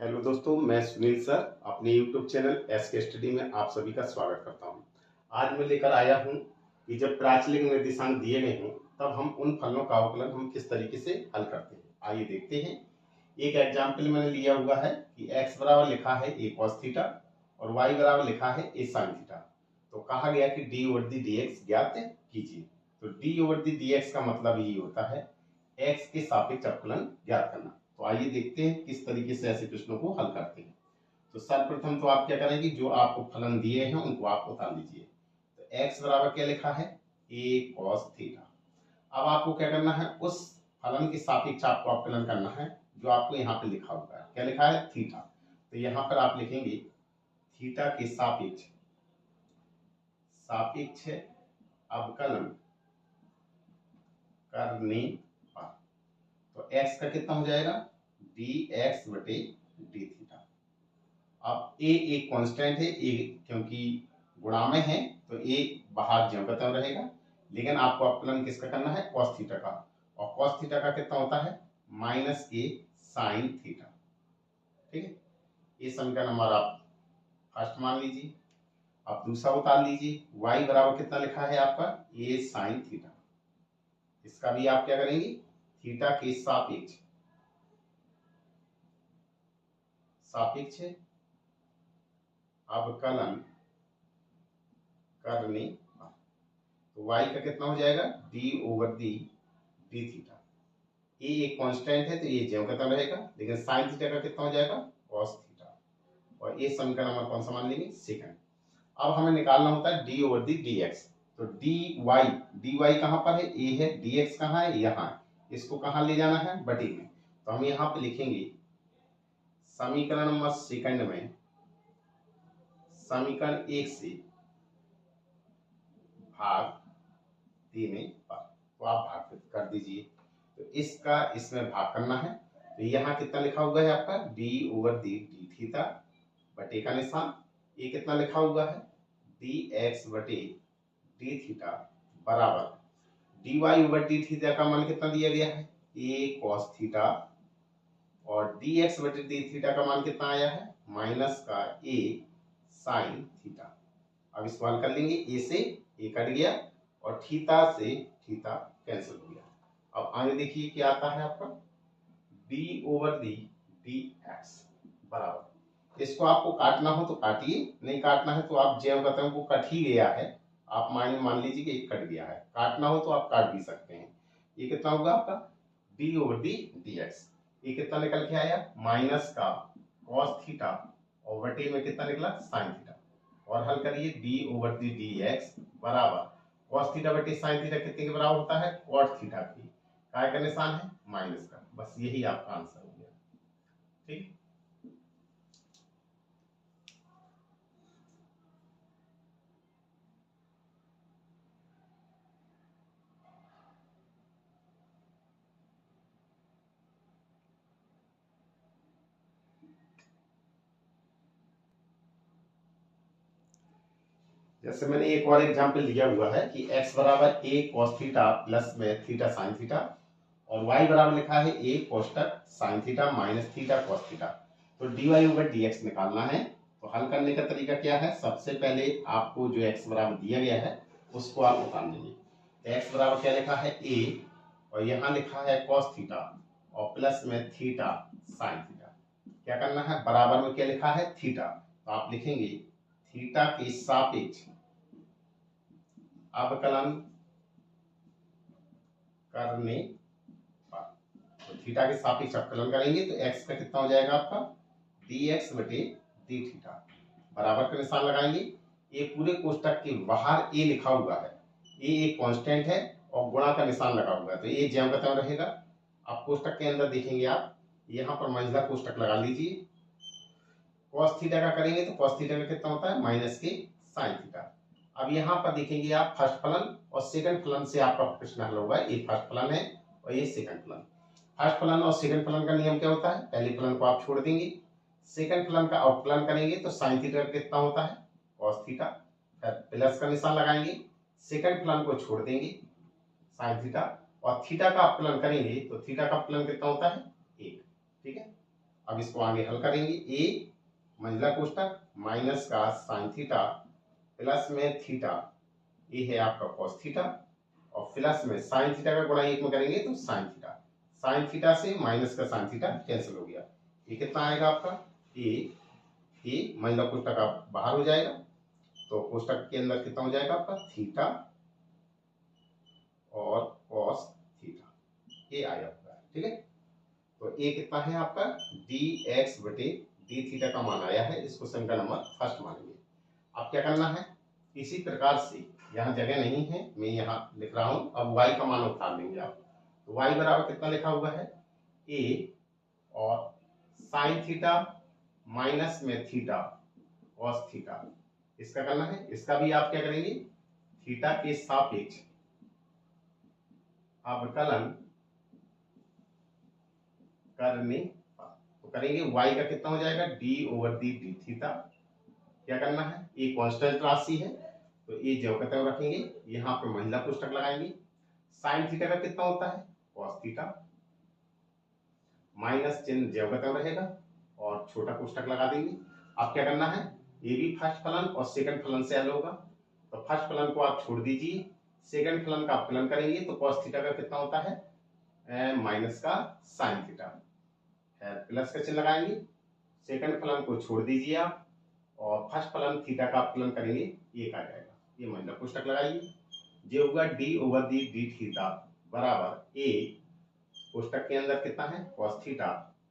Hello दोस्तों, मैं Sunil sir अपने यूट्यूब चैनल एसके स्टडी में आप सभी का स्वागत करता हूं। आज मैं लेकर आया हूं कि जब प्राचलिक निर्देशांक दिए गए हों तब हम उन फलनों का अवकलन हम किस तरीके से हल करते हैं। आइए देखते हैं। एक एग्जाम्पल मैंने लिया हुआ है कि x बराबर लिखा है a cos थीटा और y बराबर लिखा है a sin थीटा। तो कहा गया कि d ओवर दी dx ज्ञात कीजिए। तो d ओवर दी dx का मतलब यही होता है x के सापेक्ष अवकलन ज्ञात करना। तो आइए देखते हैं किस तरीके से ऐसे प्रश्नों को हल करते हैं। तो सर्वप्रथम तो आप क्या करेंगे, जो आपको फलन दिए हैं उनको आप उतार लीजिए। तो x बराबर क्या लिखा है a cos थीटा। अब आपको क्या करना है, उस फलन के सापेक्ष आपको अवकलन करना है जो आपको यहाँ पे लिखा हुआ है। क्या लिखा है, थीटा। तो यहाँ पर आप लिखेंगे थीटा के सापेक्ष सापेक्ष अवकलन करने पर। तो x का कितना हो जाएगा, dx बटे डी थीटा। अब a एक कांस्टेंट है, a क्योंकि गुणामय है तो a बाहर ज्यों का त्यों रहेगा, लेकिन आपको अवकलन किसका करना है, cos थीटा का। और cos थीटा का कितना होता है, माइनस के साइन थीटा। ठीक है, ये समीकरण नंबर आप फर्स्ट मान लीजिए। अब दूसरा उतार लीजिए, y बराबर कितना लिखा है आपका, a साइन थीटा। इसका भी आप क्या करेंगे, थीटा के सापेक्ष सापेक्ष अवकलन करने पर। तो y का कितना हो जाएगा, d over the D theta. ये एक कांस्टेंट है तो ये ज्यों का त्यों रहेगा, लेकिन साइन थीटा का कितना हो जाएगा, cos थीटा। और ये समीकरण नंबर कौन सा मान लेंगे, सेकंड। अब हमें निकालना होता है d ओवर दी dx। तो dy कहां पर है, a है, dx कहां है, यहां है। इसको कहां ले जाना है, बटे में। तो हम यहाँ पे लिखेंगे समीकरण नंबर सेकंड में समीकरण 1 से भाग देने पर। तो आप भाग कर दीजिए। तो इसका इसमें भाग करना है। तो यहाँ कितना लिखा हुआ है आपका, d over the D theta बटे का निशान, ये कितना लिखा हुआ है, dx बटे डी थीटा बराबर dy ओवर डी थीटा का मान कितना दिया गया है, a cos थीटा, और dx बटे डी थीटा का मान कितना आया है, माइनस का a sin थीटा। अब इस मान कर लेंगे, a से a कट गया और थीटा से थीटा कैंसिल हो गया। अब आगे देखिए क्या आता है आपका, d ओवर दी dx बराबर, इसको आपको काटना हो तो काटिए, नहीं काटना है तो आप ज्यों का त्यों को कट ही गया है, आप मान लीजिए कि एक कट गया है। काटना हो तो आप काट भी सकते हैं। ये कितना होगा आपका, d ओवर दी dx। ये कितना निकल के आया, माइनस का cos थीटा और बटे में कितना निकला, sin थीटा। और हल करिए, d ओवर दी dx बराबर cos थीटा बटे sin थीटा कितने के बराबर होता है, cot थीटा की। काय का निशान है, माइनस का। बस यही आपका आंसर हो गया। ठीक, जैसे मैंने एक और एग्जांपल लिया हुआ है कि x बराबर a cos थीटा प्लस में थीटा sin थीटा, और y बराबर लिखा है a कोष्टक sin theta minus theta cos theta. तो dy ओवर dx निकालना है। तो हल करने का तरीका क्या है, सबसे पहले आपको जो x बराबर दिया गया है उसको आप उतार लेंगे। x बराबर क्या लिखा है, a, और यहाँ लिखा है cos थीटा और प्लस में थीटा sin थीटा। क्या करना है, बराबर में क्या लिखा है, थीटा। तो आप लिखेंगे थीटा के सापेक्ष अवकलन करने पर। तो थीटा के सापेक्ष अवकलन करेंगे तो x का कितना हो जाएगा आपका, dx बटे डी थीटा बराबर का निशान लगाएंगे। ये पूरे कोष्टक के बाहर a लिखा हुआ है, ये एक कांस्टेंट है और गुणा का निशान लगा हुआ है तो ये ज्यों का त्यों रहेगा। अब कोष्टक के अंदर देखेंगे आप, यहाँ पर मंझला कोष्टक लगा लीजिए। cos थीटा का करेंगे तो cos थीटा का कितना होता है, माइनस के sin थीटा। अब यहाँ पर देखेंगे आप फर्स्ट फलन और सेकंड फलन से आपका प्रश्न हल होगा। ये फर्स्ट फलन है और ये सेकंड फलन। फर्स्ट फलन और सेकंड फलन का नियम क्या होता है, पहले फलन को आप छोड़ देंगे, सेकंड फलन का अवकलन करेंगे तो sin थीटा कितना होता है, cos थीटा, फिर प्लस का निशान लगाएंगे, सेकंड फलन को छोड़ देंगे sin थीटा, और थीटा का अवकलन करेंगे तो थीटा का अवकलन कितना होता है, 1। ठीक है, अब इसको आगे हल करेंगे। ए मंझला कोष्टक माइनस का साइन थीटा प्लस में थीटा, ये है आपका कॉस थीटा, और प्लस में साइन थीटा का गुणा एक में करेंगे तो साइन थीटा, साइन थीटा से माइनस का साइन थीटा कैंसिल हो गया। ये कितना आएगा आपका ए मंझला कोष्टक आप बाहर हो जाएगा, तो कोष्टक के अंदर कितना हो जाएगा आपका थीटा और कॉस थीटा, ये आया आपका। ठीक है, तो ए कितना है आपका डी एक्स बटे डी थीटा का मान आया है, इसको समीकरण नंबर फर्स्ट मानेंगे। अब क्या करना है, इसी प्रकार से यहाँ जगह नहीं है, मैं यहाँ लिख रहा हूं, अब y का मान उतार लेंगे आप। तो y बराबर कितना लिखा हुआ है a और साइन थीटा माइनस में थीटा कॉस थीटा, इसका करना है। इसका भी आप क्या करेंगे, थीटा के सापेक्ष अवकलन करने, तो करेंगे y का कितना हो जाएगा d over the D theta. क्या करना है, ये कांस्टेंट राशि है तो ये ज्यों का त्यों रखेंगे, यहाँ पे महिला कोष्टक लगाएंगे। साइन थीटा का कितना होता है कॉस थीटा, माइनस चिन्ह ज्यों का त्यों रहेगा और छोटा कोष्टक लगा देंगे। अब क्या करना है, ये भी फर्स्ट फलन और सेकंड फलन से हल होगा, तो फर्स्ट फलन को आप छोड़ दीजिए, सेकंड फलन का अपकलन करेंगे तो कॉस थीटा का कितना होता है माइनस का साइन थीटा, प्लस का चिन्ह लगाएंगे, सेकंड फलन को छोड़ दीजिए आप और फर्स्ट फलन थीटा का अपकलन करेंगे, एक आ जाएगा। ये महिला कोष्टक लगाइए, जो होगा D over the D theta बराबर ए कोष्टक के अंदर कितना है कॉस थीटा,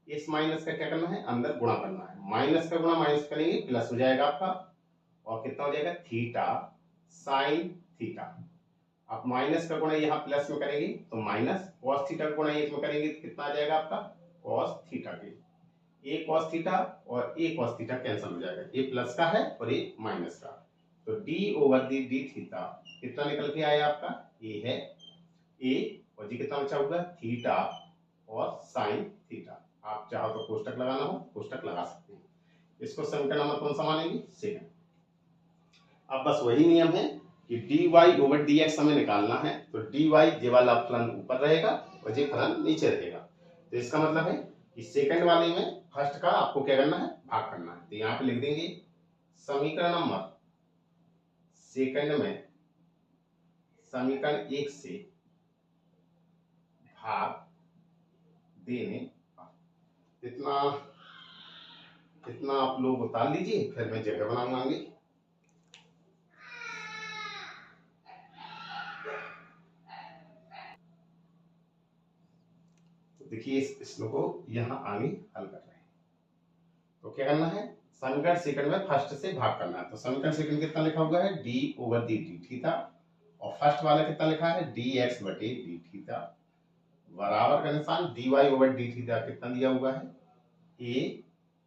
इस माइनस का क्या करना है अंदर गुणा करना है, माइनस का गुणा माइनस करेंगे प्लस हो जाएगा आपका, और कितना हो जाएगा थीटा साइन थीटा। आप माइनस का गुणा यहाँ प्लस में करेंगे तो माइनस, कॉस थीटा का गुणा एक में करेंगे तो कितना आ जाएगा आपका कॉस थीटा के, ए कॉस थीटा और ए कॉस थीटा कैंसिल हो जाएगा, ए प्लस का है और ए माइनस का, तो D over the D theta कितना निकल के आया आपका, ए है ए, और जी कितना बचा होगा थीटा और साइन थीटा। आप चाहो तो कोष्टक लगाना हो कोष्टक लगा सकते हैं। इसको समीकरण नंबर कौन सा मानेंगे सेकंड। अब बस वही नियम है कि dy ओवर dx हमें निकालना है, तो dy ये वाला फलन ऊपर रहेगा और ये फलन नीचे रहेगा, तो इसका मतलब है कि सेकंड वाले में फर्स्ट का आपको क्या करना है भाग करना है। तो यहाँ पे लिख देंगे समीकरण नंबर सेकंड में समीकरण 1 से भाग देने, इतना इतना आप लोग उतार लीजिए, फिर मैं जगह बनाऊंगा। देखिए इस लोग को यहाँ आगे हल कर रहे हैं, तो क्या करना है समीकरण सेकंड में फर्स्ट से भाग करना है। तो समीकरण सेकंड कितना लिखा हुआ है D over the D theta, और फर्स्ट वाला कितना लिखा है डी एक्स बटे डी थीटा बराबर का निशान D Y over D theta कितना दिया हुआ है ए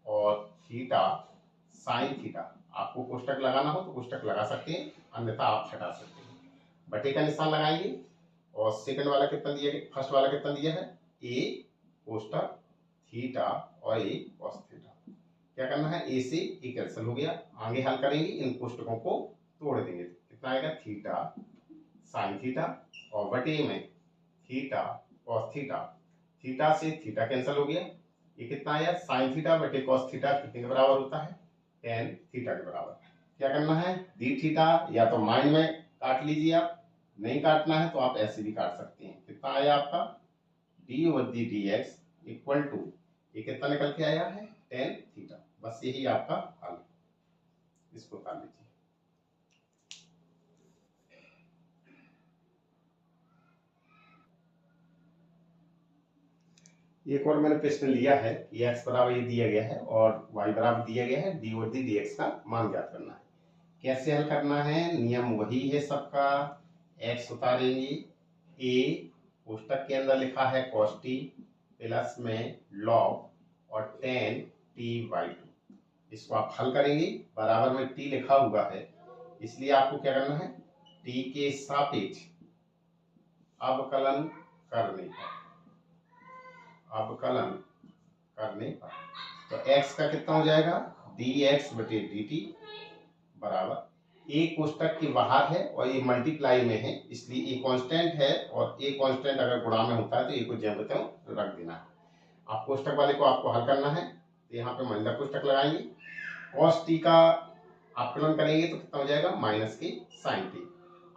और थीटा साइन थीटा। आपको कोष्टक लगाना हो तो कोष्टक लगा सकते हैं, अन्यथा आप हटा सकते हैं। बटे का निशान लगाएंगे और सेकंड वाला कितना दिया है, फर्स्ट वाला कितना दिया है ए कोष्टक थीटा और ए कॉस थीटा। क्या करना है ए से ए कैंसिल हो गया, आगे हल करेंगे इन कोष्टकों को तोड़ देंगे, कितना आएगा थीटा साइन थीटा और बटे में थीटा कॉस थीटा, थीटा से थीटा कैंसिल हो गया, ये कितना आया साइन थीटा बटे कॉस थीटा कितने के बराबर होता है tan थीटा के बराबर। क्या करना है डी थीटा या तो माइंड में काट लीजिए, आप नहीं काटना है तो आप ऐसे भी काट सकते हैं। कितना आया आपका D over the D X equal to ये कितना निकल के आया है tan थीटा। बस यही आपका हल, इसको काट लीजिए। एक और मैंने प्रश्न लिया है कि x बराबर ये दिया गया है और y बराबर दिया गया है D over the D x का मान ज्ञात करना है। कैसे हल करना है, नियम वही है सबका, x उतारेंगे, a कोष्टक के अंदर लिखा है cos t प्लस में log और tan t/2, इसको आप हल करेंगे, बराबर में t लिखा हुआ है इसलिए आपको क्या करना है t के सापेक्ष अवकलन करने पर, तो x का कितना हो जाएगा dx बटे dt बराबर ए कोष्टक के बाहर है और ये मल्टीप्लाई में है इसलिए ए कांस्टेंट है, और ए कांस्टेंट अगर गुणा में होता है तो ए को ज्यों के त्यों रख देना है। आप कोष्टक वाले को आपको हल करना है, तो यहाँ पे मंडला कोष्टक लगाएंगे, कॉस टी का अपकलन करेंगे तो कितना हो जाएगा माइनस के साइन टी।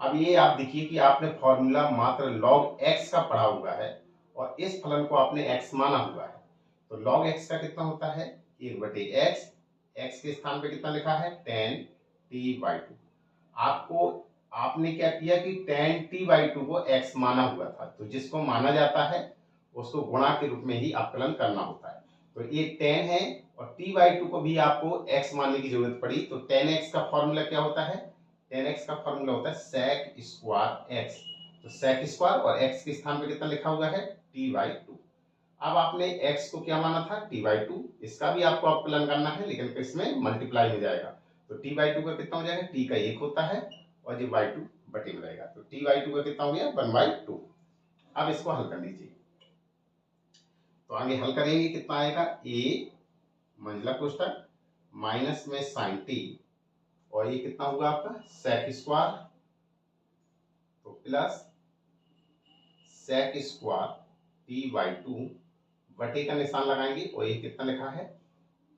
अब ये आप देखिए कि आपने फॉर्मूला मात्र लॉग एक्स का पढ़ा हुआ है और इस फलन को आपने एक्स माना हुआ है, तो लॉग एक्स का कितना होता है 1/x, एक्स के स्थान पे कितना लिखा है tan t/2। आपको आपने क्या किया कि tan t/2 को x माना हुआ था, तो जिसको माना जाता है उसको गुणा के रूप में ही अपकलन करना होता है। तो ये tan है और t/2 को भी आपको x मानने की जरूरत पड़ी, तो tan x का फॉर्मूला क्या होता है, tan x का फॉर्मूला होता है sec स्क्वायर x। तो sec स्क्वायर और x के स्थान पे कितना लिखा हुआ है t/2। अब आपने x को क्या माना था t/2, इसका भी आपको अपकलन करना है लेकिन इसमें मल्टीप्लाई हो जाएगा, तो t/2 का कितना हो जाएगा, t का 1 होता है और ये y2 बटे में रहेगा, तो t/2 का कितना हो गया 1/2। अब इसको हल कर लीजिए, तो आगे हल करेंगे कितना आएगा a मंझला कोष्टक माइनस में साइन टी और ये कितना होगा आपका sec स्क्वायर, तो प्लस sec स्क्वायर t/2 बटे का निशान लगाएंगे और ये कितना लिखा है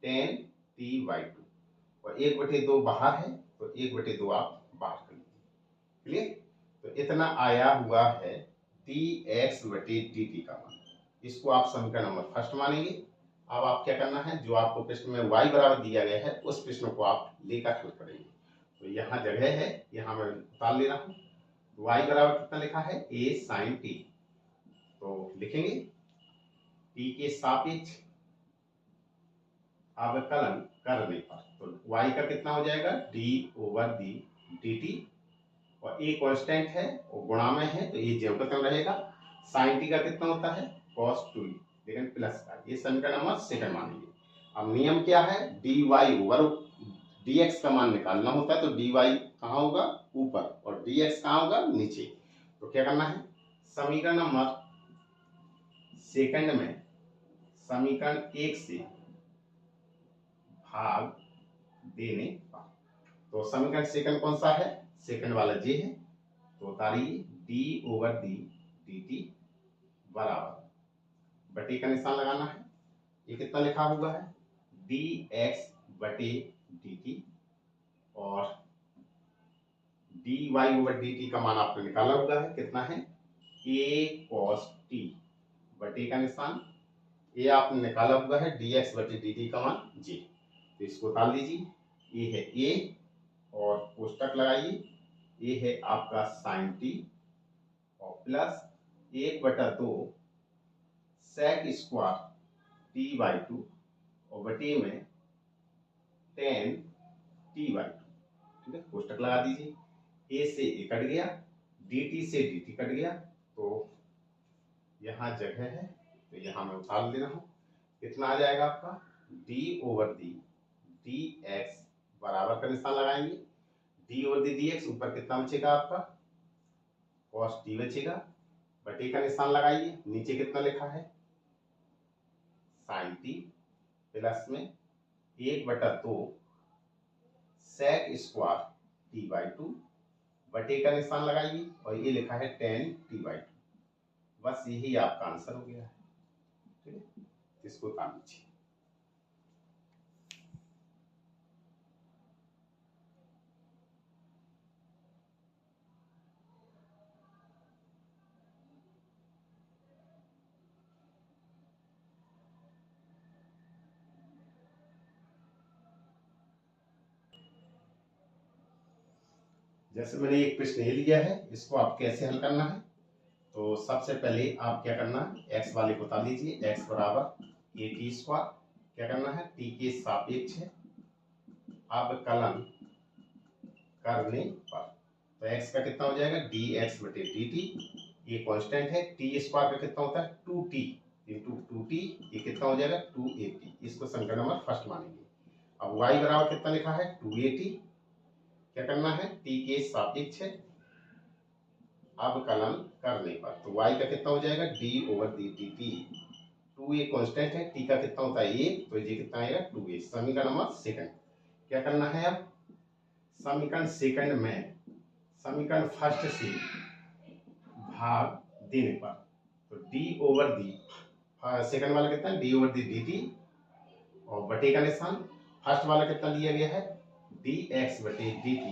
tan t/2 और 1/2 बाहर है तो 1/2 आप बाहर कर लीजिए। क्लियर, तो इतना आया हुआ है dx/dt का मान, इसको आप समीकरण नंबर फर्स्ट मानेंगे। अब आप क्या करना है, जो आपको प्रश्न में y बराबर दिया गया है उस प्रश्न को आप लेकर हल करेंगे। तो यहाँ जगह है, यहाँ मैं उतार ले रहा हूँ, y बराबर कितना लिखा है a sin t, तो लिखेंगे t के सापेक्ष अवकलन करने पर, तो y का कितना हो जाएगा d/dt और a कांस्टेंट है और गुणा में है तो ये ज्यों का त्यों रहेगा। sin t का कितना होता है cos 2t, लेकिन प्लस का, ये समीकरण नंबर सेकंड मानेंगे। अब नियम क्या है, dx का मान निकालना होता है, तो dy कहाँ होगा ऊपर और dx कहाँ होगा नीचे। तो क्या करना है, समीकरण नंबर सेकंड में समीकरण 1 से भाग देने पर, तो समीकरण सेकंड कौन सा है, सेकंड वाला जे है, तो उतारिए d/dt बराबर बटे का निशान लगाना है, ये कितना लिखा हुआ है dx/dt और dy/dt का मान आपने निकाला हुआ है कितना है a cos t बटे का निशान, ये आपने निकाला हुआ है dx/dt का मान j, तो इसको उतार लीजिए, ये है a और कोष्टक लगाइए, ये है आपका sin t और प्लस 1/2 sec स्क्वायर t/2 और बटे में tan t/2। ठीक है, कोष्टक लगा दीजिए, a से a कट गया, dt से dt कट गया, तो यहाँ जगह है तो यहाँ मैं उतार दे रहा हूँ, कितना आ जाएगा आपका d/dx बराबर का निशान लगाएंगे, d/dx ऊपर कितना बचेगा आपका cos t बचेगा, बटे का निशान लगाइए, नीचे कितना लिखा है sin t प्लस में 1/2 sec स्क्वायर t/2 बटे का निशान लगाइए और ये लिखा है tan t/2। बस यही आपका आंसर हो गया है। ठीक है, इसको उतार लीजिए। जैसे मैंने एक प्रश्न ये लिया है, इसको आप कैसे हल करना है, तो सबसे पहले आप क्या करना है, x वाले को उतार लीजिए, x बराबर a t², क्या करना है t के सापेक्ष है अवकलन करने पर, तो x का कितना हो जाएगा dx/dt, ये कांस्टेंट है, t² का कितना होता है 2t इंटू 2t, ये कितना हो जाएगा 2at, इसको समीकरण नंबर फर्स्ट मानेंगे। अब y बराबर कितना लिखा है 2at, क्या करना है t के सापेक्ष अवकलन करने पर, तो y का कितना हो जाएगा d/dt, 2a कांस्टेंट है, t का कितना होता है 1, तो ये कितना आएगा 2a, समीकरण नंबर सेकंड। क्या करना है अब समीकरण सेकंड में समीकरण फर्स्ट से भाग देने पर, तो d/d सेकंड वाला कितना है d/dt और बटे का निशान फर्स्ट वाला कितना लिया गया है dx बटे dt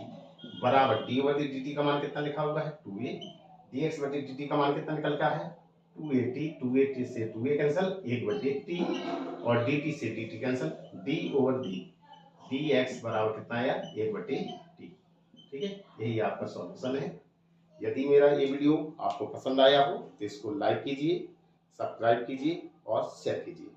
बराबर d ओवर dt का मान कितना लिखा हुआ है 2a, dx बटे dt का मान कितना निकल का है 280 से 2a कैंसिल 1 बटे t और dt से dt cancel d over d dx बराबर कितना आया 1 बटे t। ठीक है, यही आपका सॉल्यूशन है। यदि मेरा ये वीडियो आपको पसंद आया हो तो इसको लाइक कीजिए, सब्सक्राइब कीजिए और शेयर कीजिए।